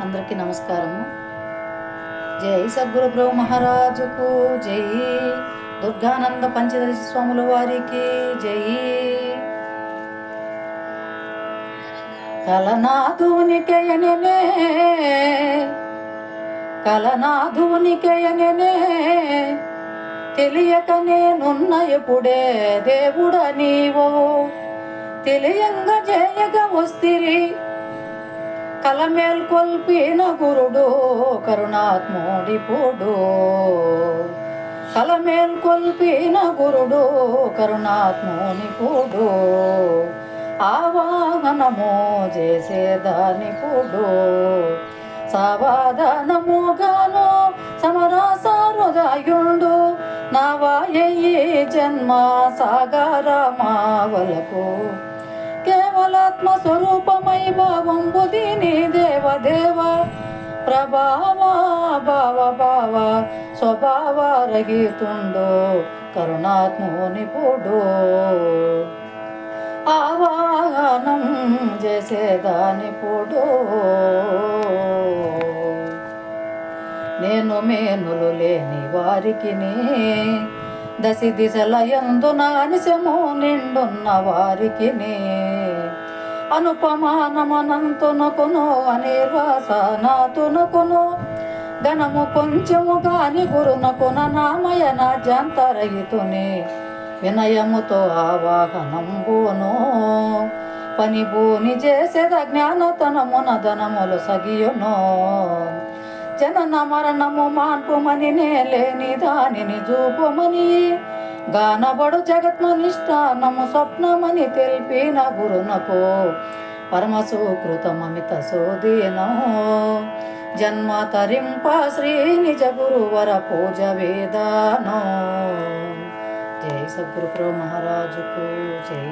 అందరికీ నమస్కారము. జై సద్గురు బ్రహ్మ మహారాజుకు జై. దుర్గానంద పంచదశి స్వాముల వారికి జై. కలనాధునికయననే కలనాధునికయననే తెలియక నేనున్న ఎప్పుడే దేవుడ నీవో తెలియంగ జయగ వస్తిరి కలమేల్కొల్పిన గురుడు కరుణాత్ముడిపుడు కలమేల్కొల్పిన గురుడు కరుణాత్మునిపుడు ఆవాహనము చేసేదానిపుడు సావాదనముగాను సమరసారుదాయుండు నావాయీ జన్మ సాగరమావలకు కేవలాత్మ స్వరూపమై భావంబు దీని దేవదేవ ప్రభావ భావ భావ స్వభావ రహితుండు కరుణాత్మునిపుడు ఆవాహనం చేసేదానిపుడు నేను మేనులు లేని వారికి దశి దిశల యందున నిశము నిండున్న వారికి అనుపమానమనంతునకును అనిర్వాసనాతునకును ఘనము కొంచెము గాని గురునకున నామయన జంతరహితుని వినయముతో ఆవాహనంబును పని భూని చేసేద జ్ఞానతనమున ధనములు సగియును జనన మరణము మాన్పుమని లేని దానిని చూపుమని గానబడు జగత్మనిష్టానము స్వప్నమని తెలిపిన గురునకు పరమసుకృతమమిత సోదీనం జన్మ తరింప శ్రీ నిజ గురువర పూజ వేదానో. జై సద్గురు మహారాజుకు జై.